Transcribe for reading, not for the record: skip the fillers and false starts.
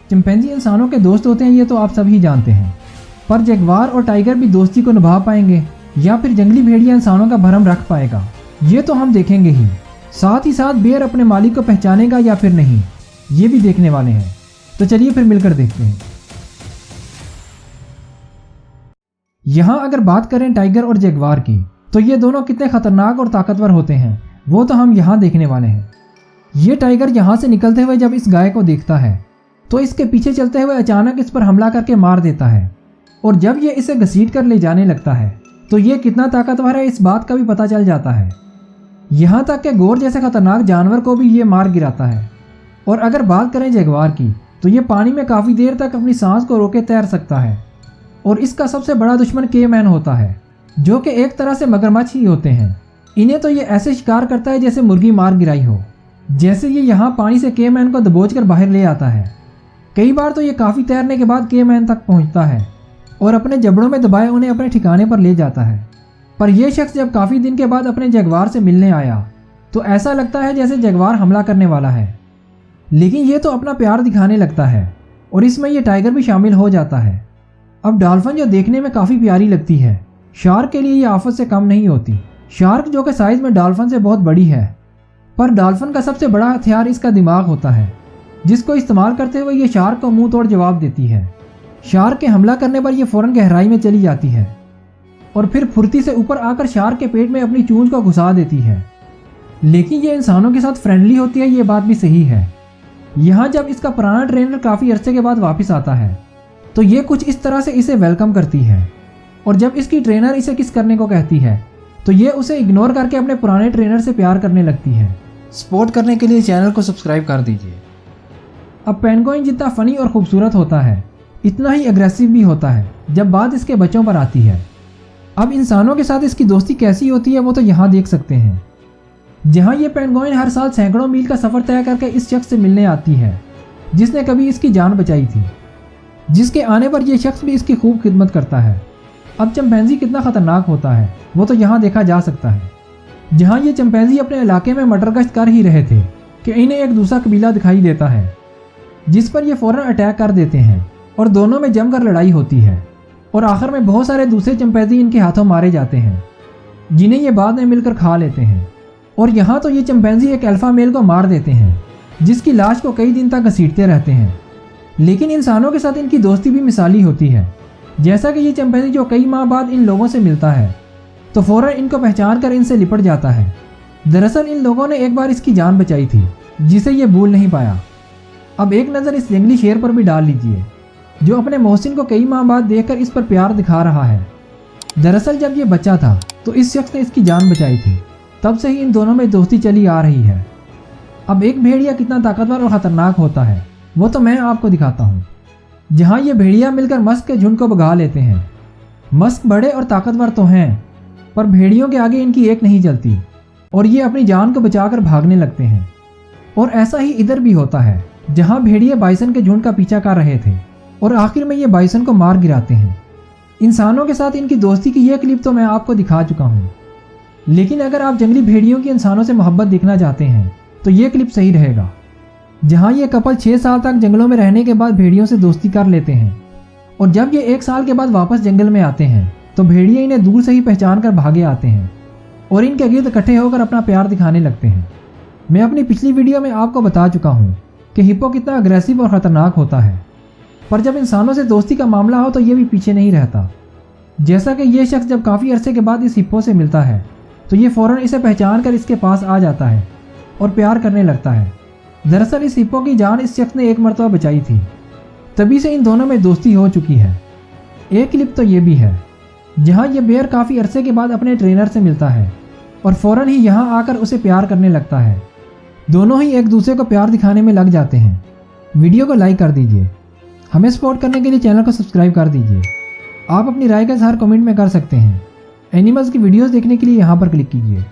Chimpanzee इंसानों के दोस्त होते हैं, ये तो आप सभी जानते हैं, पर जगुआर और टाइगर भी दोस्ती को निभा पाएंगे या फिर जंगली भेड़िया इंसानों का भरम रख पाएगा, ये तो हम देखेंगे ही। साथ ही साथ बेयर अपने मालिक को पहचानेगा या फिर नहीं, ये भी देखने वाले हैं। तो चलिए फिर मिलकर देखते हैं। यहाँ अगर बात करें टाइगर और जगुआर की, तो ये दोनों कितने खतरनाक और ताकतवर होते हैं वो तो हम यहाँ देखने वाले हैं। ये टाइगर यहाँ से निकलते हुए जब इस गाय को देखता है तो इसके पीछे चलते हुए अचानक इस पर हमला करके मार देता है, और जब ये इसे घसीट कर ले जाने लगता है तो ये कितना ताकतवर है इस बात का भी पता चल जाता है। यहाँ तक कि गोर जैसे खतरनाक जानवर को भी ये मार गिराता है। और अगर बात करें जगुआर की, तो ये पानी में काफ़ी देर तक अपनी सांस को रोके तैर सकता है, और इसका सबसे बड़ा दुश्मन केमैन होता है, जो कि एक तरह से मगरमच्छ ही होते हैं। इन्हें तो ये ऐसे शिकार करता है जैसे मुर्गी मार गिराई हो। जैसे ये यहाँ पानी से केमैन को दबोच कर बाहर ले आता है। कई बार तो ये काफ़ी तैरने के बाद केमैन तक पहुँचता है और अपने जबड़ों में दबाए उन्हें अपने ठिकाने पर ले जाता है। पर यह शख्स जब काफ़ी दिन के बाद अपने जगुआर से मिलने आया तो ऐसा लगता है जैसे जगुआर हमला करने वाला है, लेकिन ये तो अपना प्यार दिखाने लगता है और इसमें यह टाइगर भी शामिल हो जाता है। अब डॉल्फिन जो देखने में काफ़ी प्यारी लगती है, शार्क के लिए ये आफत से कम नहीं होती। शार्क जो कि साइज़ में डॉल्फिन से बहुत बड़ी है, पर डॉल्फिन का सबसे बड़ा हथियार इसका दिमाग होता है, जिसको इस्तेमाल करते हुए ये शार्क को मुंह तोड़ जवाब देती है। शार्क के हमला करने पर यह फ़ौरन गहराई में चली जाती है और फिर फुर्ती से ऊपर आकर शार्क के पेट में अपनी चूंच को घुसा देती है। लेकिन ये इंसानों के साथ फ्रेंडली होती है, ये बात भी सही है। यहाँ जब इसका पुराना ट्रेनर काफ़ी अरसे के बाद वापस आता है तो ये कुछ इस तरह से इसे वेलकम करती है, और जब इसकी ट्रेनर इसे किस करने को कहती है तो ये उसे इग्नोर करके अपने पुराने ट्रेनर से प्यार करने लगती है। सपोर्ट करने के लिए चैनल को सब्सक्राइब कर दीजिए। अब पेंगुइन जितना फ़नी और ख़ूबसूरत होता है, इतना ही एग्रेसिव भी होता है जब बात इसके बच्चों पर आती है। अब इंसानों के साथ इसकी दोस्ती कैसी होती है वो तो यहाँ देख सकते हैं, जहाँ ये पेंगुइन हर साल सैकड़ों मील का सफ़र तय करके इस शख्स से मिलने आती है जिसने कभी इसकी जान बचाई थी, जिसके आने पर यह शख्स भी इसकी खूब खिदमत करता है। अब चिंपैंजी कितना ख़तरनाक होता है वो तो यहाँ देखा जा सकता है, जहाँ ये चिंपैंजी अपने इलाके में मटर गश्त कर ही रहे थे कि इन्हें एक दूसरा कबीला दिखाई देता है, जिस पर ये फ़ौरन अटैक कर देते हैं और दोनों में जमकर लड़ाई होती है, और आखिर में बहुत सारे दूसरे चिंपैंजी इनके हाथों मारे जाते हैं, जिन्हें ये बाद में मिलकर खा लेते हैं। और यहाँ तो ये चिंपैंजी एक अल्फ़ा मेल को मार देते हैं, जिसकी लाश को कई दिन तक घसीटते रहते हैं। लेकिन इंसानों के साथ इनकी दोस्ती भी मिसाली होती है, जैसा कि ये चिंपैंजी जो कई माह बाद इन लोगों से मिलता है तो फ़ौरन इनको पहचान कर इनसे लिपट जाता है। दरअसल इन लोगों ने एक बार इसकी जान बचाई थी, जिसे ये भूल नहीं पाया। अब एक नज़र इस जंगली शेर पर भी डाल लीजिए, जो अपने मोहसिन को कई माह बाद देखकर इस पर प्यार दिखा रहा है। दरअसल जब ये बच्चा था तो इस शख्स ने इसकी जान बचाई थी, तब से ही इन दोनों में दोस्ती चली आ रही है। अब एक भेड़िया कितना ताकतवर और ख़तरनाक होता है वो तो मैं आपको दिखाता हूँ। जहाँ ये भेड़िया मिलकर मस्क के झुंड को भगा लेते हैं। मस्क बड़े और ताकतवर तो हैं, पर भेड़ियों के आगे इनकी एक नहीं चलती और ये अपनी जान को बचाकर भागने लगते हैं। और ऐसा ही इधर भी होता है, जहाँ भेड़िए बाइसन के झुंड का पीछा कर रहे थे और आखिर में ये बाइसन को मार गिराते हैं। इंसानों के साथ इनकी दोस्ती की यह क्लिप तो मैं आपको दिखा चुका हूँ, लेकिन अगर आप जंगली भेड़ियों की इंसानों से मोहब्बत देखना चाहते हैं तो ये क्लिप सही रहेगा, जहाँ ये कपल 6 साल तक जंगलों में रहने के बाद भेड़ियों से दोस्ती कर लेते हैं, और जब ये 1 साल के बाद वापस जंगल में आते हैं तो भेड़िए इन्हें दूर से ही पहचान कर भागे आते हैं और इनके गिर्द इकट्ठे होकर अपना प्यार दिखाने लगते हैं। मैं अपनी पिछली वीडियो में आपको बता चुका हूँ कि हिप्पो कितना अग्रेसिव और ख़तरनाक होता है, पर जब इंसानों से दोस्ती का मामला हो तो ये भी पीछे नहीं रहता। जैसा कि ये शख्स जब काफ़ी अरसे के बाद इस हिप्पो से मिलता है तो ये फ़ौरन इसे पहचान कर इसके पास आ जाता है और प्यार करने लगता है। दरअसल इस हिप्पो की जान इस शख्स ने एक मरतबा बचाई थी, तभी से इन दोनों में दोस्ती हो चुकी है। एक क्लिप तो ये भी है, जहाँ ये बेयर काफ़ी अरसे के बाद अपने ट्रेनर से मिलता है और फ़ौरन ही यहाँ आकर उसे प्यार करने लगता है। दोनों ही एक दूसरे को प्यार दिखाने में लग जाते हैं। वीडियो को लाइक कर दीजिए। हमें सपोर्ट करने के लिए चैनल को सब्सक्राइब कर दीजिए। आप अपनी राय का इज़हार कमेंट में कर सकते हैं। एनिमल्स की वीडियोस देखने के लिए यहाँ पर क्लिक कीजिए।